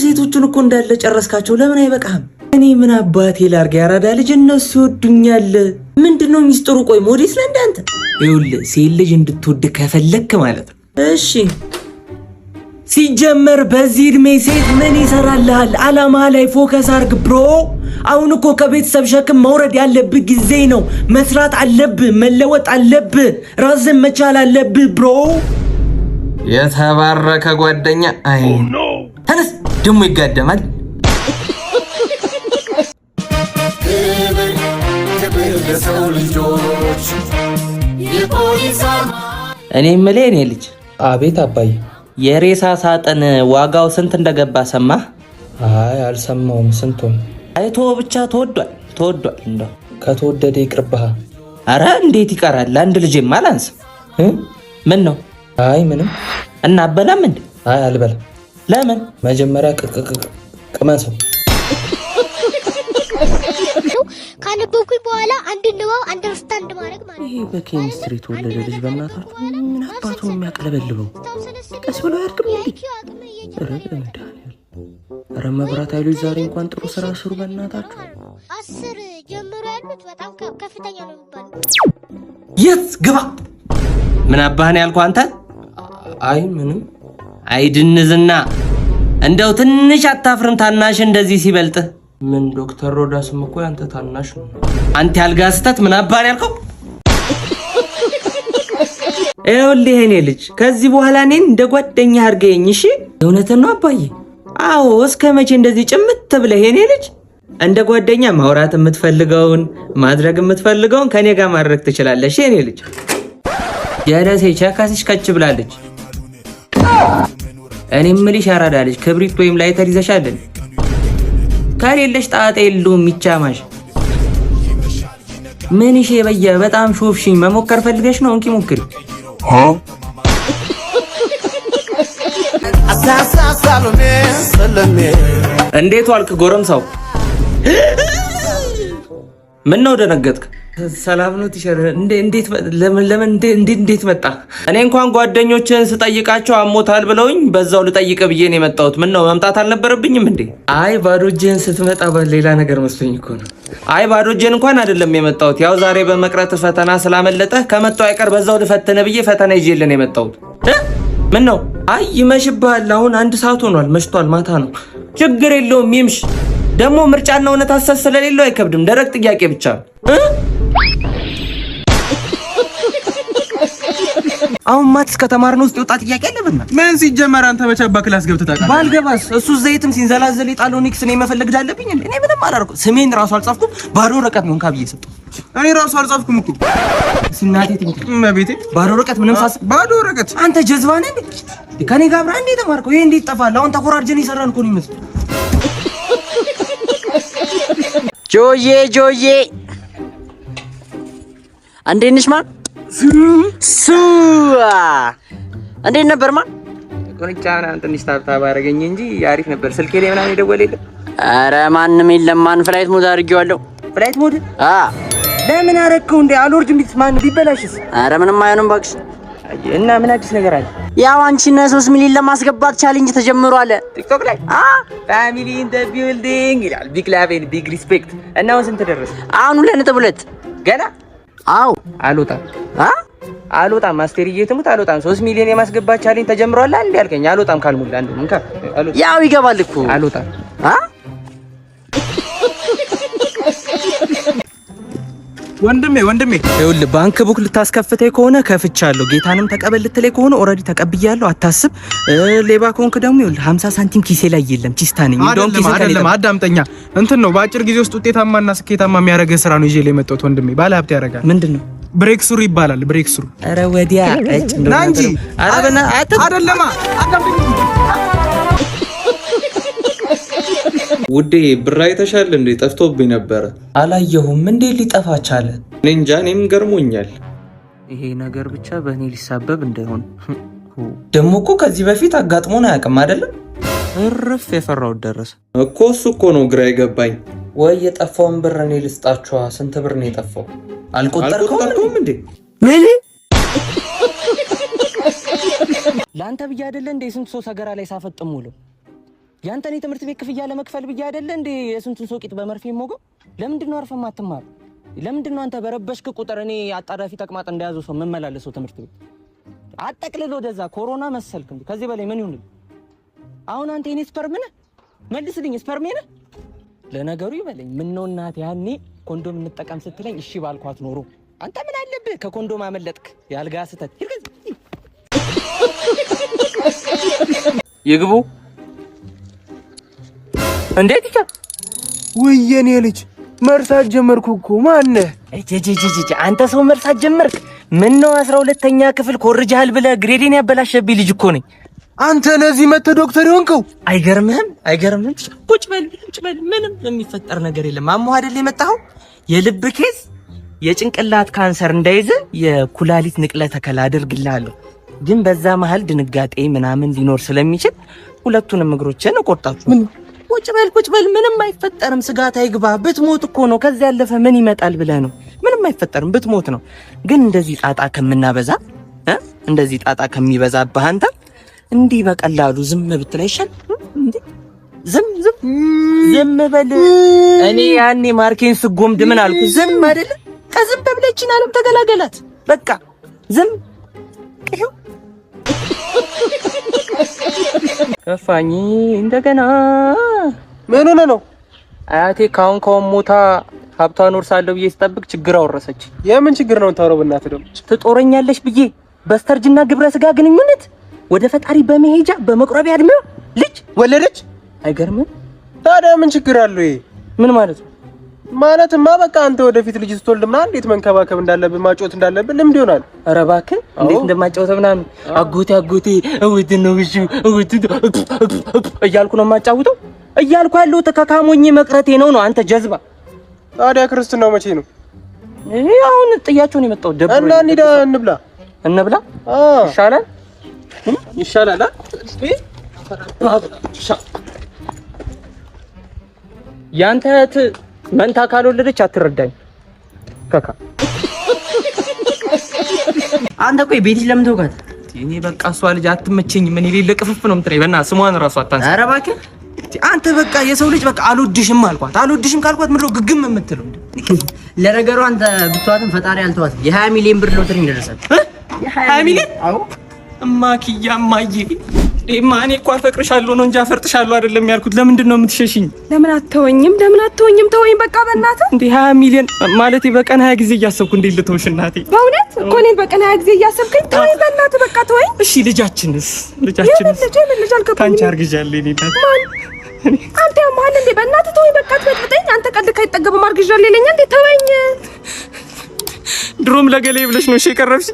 ሴቶቹን እኮ እንዳለ ጨረስካቸው ለምን አይበቃም? እኔ ምን አባቴ ላርጋ ያራዳ ልጅ እነሱ ይወዱኛል። ምንድነው ሚስጥሩ? ቆይ ሞዴስ ለእንደ አንተ ይኸውልህ ሴት ልጅ እንድትወድ ከፈለክ ማለት ነው። እሺ ሲጀመር በዚህ እድሜ ሴት ምን ይሰራልሃል? አላማ ላይ ፎከስ አርግ ብሮ። አሁን እኮ ከቤተሰብ ሸክም መውረድ ያለብህ ጊዜ ነው። መስራት አለብህ፣ መለወጥ አለብህ፣ ራስን መቻል አለብህ ብሮ። የተባረከ ጓደኛ። አይ ተነስ ደሞ ይጋደማል። ለሰው ልጆች እኔ የምልህ የኔ ልጅ። አቤት አባዬ። የሬሳ ሳጥን ዋጋው ስንት እንደገባ ሰማህ? አይ አልሰማውም። ስንቱን? አይቶ ብቻ ተወዷል እንደው ከተወደደ ይቅርብህ። አረ እንዴት ይቀራል? አንድ ልጅም አላንስ። ምን ነው? አይ ምንም። እና አበላም እንዴ? አይ አልበላም። ለምን? መጀመሪያ ቅመሰው። ካነበብኩኝ በኋላ አንድ ንባብ አንደርስታንድ ማድረግ ማለት ነው። ይሄ በኬሚስትሪ ተወለደ ልጅ በእናታችሁ ምን አባቱ ነው የሚያቀለበልበው? ቀስ ብሎ ያድርግ እንዴ? ኧረ መብራት ኃይሎች ዛሬ እንኳን ጥሩ ስራ ስሩ በእናታችሁ። 10 ጀምሮ ያሉት በጣም ከፍተኛ ነው የሚባለው። የት ግባ? ምን አባህን ያልኩህ አንተ? አይ ምንም። አይድንዝና እንደው ትንሽ አታፍርም? ታናሽ እንደዚህ ሲበልጥ ምን ዶክተር ሮዳስም እኮ ያንተ ታናሽ ነው። አንተ ያልጋ ስተት ምን አባህን ያልከው? ይኸውልህ የኔ ልጅ ከዚህ በኋላ እኔን እንደ ጓደኛ አድርገኝ እሺ? እውነትን ነው አባዬ? አዎ። እስከ መቼ እንደዚህ ጭምት ብለህ የኔ ልጅ? እንደ ጓደኛ ማውራት የምትፈልገውን ማድረግ የምትፈልገውን ከኔ ጋር ማድረግ ትችላለሽ የኔ ልጅ። ጀለሴ ቸካስሽ ከች ብላለች። እኔ የምልሽ ያራዳ ልጅ ክብሪት ወይም ላይተር ይዘሻልን? ከሌለሽ ጣጣ የለውም ይቻማሽ። ምን እሺ በየ በጣም ሾፍሽኝ። መሞከር ፈልገሽ ነው? እንኪ ሞክሪ። እንዴት ዋልክ ጎረምሳው? ምን ነው ደነገጥክ? ሰላም ነው ቲሸር? እንዴት መጣ? እኔ እንኳን ጓደኞችን ስጠይቃቸው አሞታል ብለውኝ በዛው ልጠይቅ ብዬ ነው የመጣሁት። ምን ነው መምጣት አልነበረብኝም እንዴ? አይ ባዶ እጄን ስትመጣ ሌላ ነገር መስሎኝ እኮ ነው። አይ ባዶ እጄን እንኳን አይደለም የመጣሁት። ያው ዛሬ በመቅረት ፈተና ስላመለጠ ከመጣሁ አይቀር በዛው ልፈተነ ብዬ ፈተና ይዤልን የመጣሁት። ምን ነው? አይ ይመሽብሃል። አሁን 1 ሰዓት ሆኗል። መሽቷል። ማታ ነው። ችግር የለውም ይምሽ። ደግሞ ምርጫና እውነት አሰስ ስለሌለው አይከብድም። ደረቅ ጥያቄ ብቻ። አሁን ማትስ ከተማርነው ውስጥ የወጣ ጥያቄ አለብና ምን ሲጀመር አንተ በቻባ ክላስ ገብተህ ታውቃለህ? ባልገባስ እሱ ዘይትም ሲንዘላዘል የጣለው ኒክስ ነው መፈለግ አለብኝ እንዴ? እኔ ምንም አላደረኩም። ስሜን ራሱ አልጻፍኩም። ባዶ ወረቀት ነው እንካ ብዬ ሰጠው። እኔ ራሱ አልጻፍኩም እኮ ሲናቴ ትምት መቤቴ። ባዶ ወረቀት ምንም ሳስ ባዶ ወረቀት። አንተ ጀዝባ ነህ እንዴ? ከኔ ጋር አብረህ እንዴ ተማርከው? ይሄ እንዴት ጠፋል? አሁን ተኮራርጀን ይሰራል እኮ ነው የሚመስለው። ጆዬ እንዴት ነሽ ማን? እንዴት ነበር ማን? ቆንጫና ትንሽ ታብታብ አደረገኝ እንጂ አሪፍ ነበር። ስልኬ ላይ ምናምን የደወለልህ? ኧረ ማንም የለም። ማን ፍላይት ሞድ አድርጌዋለሁ። ፍላይት ሞድ? ለምን አደረከው እንዴ? አልወርድም ማን ቢበላሽስ? ኧረ ምንም አይሆንም እባክሽ። እና ምን አዲስ ነገር አለ? ያው አንቺና 3 ሚሊዮን ለማስገባት ቻሌንጅ ተጀምሯል ቲክቶክ ላይ። ፋሚሊ ኢን ዘ ቢልዲንግ ይላል። ቢግ ላቭ ኤንድ ቢግ ሪስፔክት። እና አሁን ስንት ደረሰ? አሁን 2.2 ገና። አው አልወጣም ማስተርዬ ትሙት አልወጣም። 3 ሚሊዮን የማስገባት ቻሌንጅ ተጀምሯል እንዴ አልከኝ? አልወጣም ካልሙላ አንዱ እንካ አልወጣም። ያው ይገባል እኮ አልወጣም። ወንድሜ ይኸውልህ ባንክ ቡክ ልታስከፍተኝ ከሆነ ከፍቻለሁ። ጌታንም ተቀበል ልትለኝ ከሆነ ኦልሬዲ ተቀብያለሁ። አታስብ። ሌባ ከሆንክ ደግሞ ይኸውልህ 50 ሳንቲም ኪሴ ላይ የለም። ቺስታ ነኝ። እንደውም ኪሴ ላይ አይደለም። አዳምጠኛ እንትን ነው በአጭር ጊዜ ውስጥ ውጤታማና ስኬታማ የሚያደርግ ስራ ነው ይዤ ላይ መጣሁት ወንድሜ። ባለ ሀብት ያደርጋል። ምንድነው? ብሬክ ስሩ ይባላል። ብሬክ ስሩ። ኧረ ወዲያ እጭ እንደው እንጂ አይደለም። ውዴ ብር አይተሻል እንዴ? ጠፍቶብኝ ነበረ። አላየሁም። እንዴ ሊጠፋ ቻለ? እኔ እንጃ፣ እኔም ገርሞኛል። ይሄ ነገር ብቻ በእኔ ሊሳበብ እንዳይሆን። ደግሞ እኮ ከዚህ በፊት አጋጥሞን አያውቅም አይደለም? እርፍ የፈራው ደረሰ እኮ። እሱ እኮ ነው ግራ የገባኝ። ወይ የጠፋውን ብር እኔ ልስጣችኋ። ስንት ብር ነው የጠፋው? አልቆጠርከውም እንዴ? ምን ላንተ ብዬ አይደለ እንዴ ስንት ሰው ሰገራ ላይ ሳፈጥም ውለው ያንተን የትምህርት ቤት ክፍያ ለመክፈል ብዬ አይደለ እንዴ የስንቱን ሶቂት በመርፌ ሞጎ? ለምንድን ነው አርፈህ ማትማር? ለምንድን ነው አንተ በረበሽክ ቁጥር እኔ አጣዳፊ ተቅማጥ እንደያዘው ሰው መመላለሰው ትምህርት ቤት? አጠቅልሎ ወደዛ ኮሮና መሰልክ እንዴ? ከዚህ በላይ ምን ይሁን? አሁን አንተ የኔ ስፐርም ነህ? መልስልኝ፣ ስፐርም ነህ? ለነገሩ ይበለኝ ምን ነው እናቴ ያኔ ኮንዶም እንጠቀም ስትለኝ እሺ ባልኳት ኖሮ አንተ ምን አለብህ ከኮንዶም አመለጥክ። ያልጋ ስተት ይግቡ እንዴት ይካ ወየኔ ልጅ መርሳት ጀመርኩ እኮ ማነህ? እጂ አንተ ሰው መርሳት ጀመርክ? ምን ነው 12ኛ ክፍል ኮርጃል ብለህ ግሬዴን ያበላሸብኝ ልጅ እኮ ነኝ። አንተ ለዚህ መተህ ዶክተር ይሆንከው? አይገርምህም? ቁጭ በል ምንም የሚፈጠር ነገር የለም። አሞህ አይደል የመጣኸው? የልብ ኬዝ የጭንቅላት ካንሰር እንዳይዝ የኩላሊት ንቅለ ተከላ አድርግልሃለሁ። ግን በዛ መሃል ድንጋጤ ምናምን ሊኖር ስለሚችል ሁለቱንም እግሮችን እቆርጣለሁ። ምን ቁጭ በል ምንም አይፈጠርም። ስጋት አይግባ። ብትሞት እኮ ነው። ከዛ ያለፈ ምን ይመጣል ብለህ ነው? ምንም አይፈጠርም። ብትሞት ነው። ግን እንደዚህ ጣጣ ከምናበዛ እንደዚህ ጣጣ ከሚበዛብህ አንተ እንዲህ በቀላሉ ዝም ብትል አይሻል እንዴ? ዝም በል። እኔ ያኔ ማርኬን ስጎምድ ምን አልኩ? ዝም አይደለ? ከዝም በብለችን አለም ተገላገላት። በቃ ዝም ቀው ከፋኝ እንደገና። ምን ሆነ ነው? አያቴ ካሁን ሞታ ሀብቷን ወርሳለሁ ብዬ ስጠብቅ ችግር አወረሰች። የምን ችግር ነው የምታወራው? በእናትህ ደግሞ ትጦረኛለሽ ብዬ በስተርጅና ግብረ ስጋ ግንኙነት ወደ ፈጣሪ በመሄጃ በመቁረቢያ እድሜው ልጅ ወለደች። አይገርምም? ታዲያ ምን ችግር አለው? ይሄ ምን ማለት ነው? ማለትማ በቃ አንተ ወደፊት ልጅ ስትወልድ ምናምን እንዴት መንከባከብ እንዳለብህ ማጫወት እንዳለብህ ልምድ ይሆናል። ኧረ እባክህ እንዴት እንደማጫወተው ምናምን አጎቴ እውት ነው እያልኩ ነው የማጫውተው። እያልኩ ያለው ተካካሞኝ መቅረቴ ነው። አንተ ጀዝባ። ታዲያ ክርስትናው መቼ ነው? አሁን ጥያቸውን የመጣው ደብሮ እና እንሂዳ እንብላ። ይሻላል። ያንተ እህት መንታ ካልወለደች አትረዳኝ። ካካ አንተ ቆይ ቤቲ ለምን ተውካት? እኔ በቃ እሷ ልጅ አትመቸኝም። ምን የሌለ ቅፍፍ ነው የምትለኝ። በእናትህ ስሟን እራሱ አታንሳ። ኧረ እባክህ አንተ በቃ የሰው ልጅ በቃ አልወድሽም ካልኳት ምንድነው ግግም የምትለው? ለነገሩ አንተ ብትዋትም ፈጣሪ አልተዋትም። የ20 ሚሊዮን ብር ሎተሪ እንደደረሰት 20 ሚሊዮን? አዎ እማዬ ማኔ እኮ አፈቅርሻለሁ ነው እንጂ አፈርጥሻለሁ አይደለም ያልኩት። ለምንድን ነው የምትሸሽኝ? ለምን አትተወኝም? ተወኝ በቃ በእናትህ። እንዴ 20 ሚሊዮን ማለት በቀን 20 ጊዜ እያሰብኩ እንዴ ልተውሽ እናቴ? በእውነት እኮ እኔን በቀን 20 ጊዜ እያሰብከኝ ተወኝ በእናትህ በቃ ተወኝ። እሺ ልጃችንስ? ልጅ አልገባኝም። ካንቺ አርግዣለሁ እኔ እናት። አንተ ማን እንዴ? በእናትህ ተወኝ በቃ ትበጥብጠኝ። አንተ ቀልድ ካይጠገብም አርግዣለሁ ይለኛል እንዴ? ተወኝ። ድሮም ለገሌ ብለሽ ነው እሺ የቀረብሽ።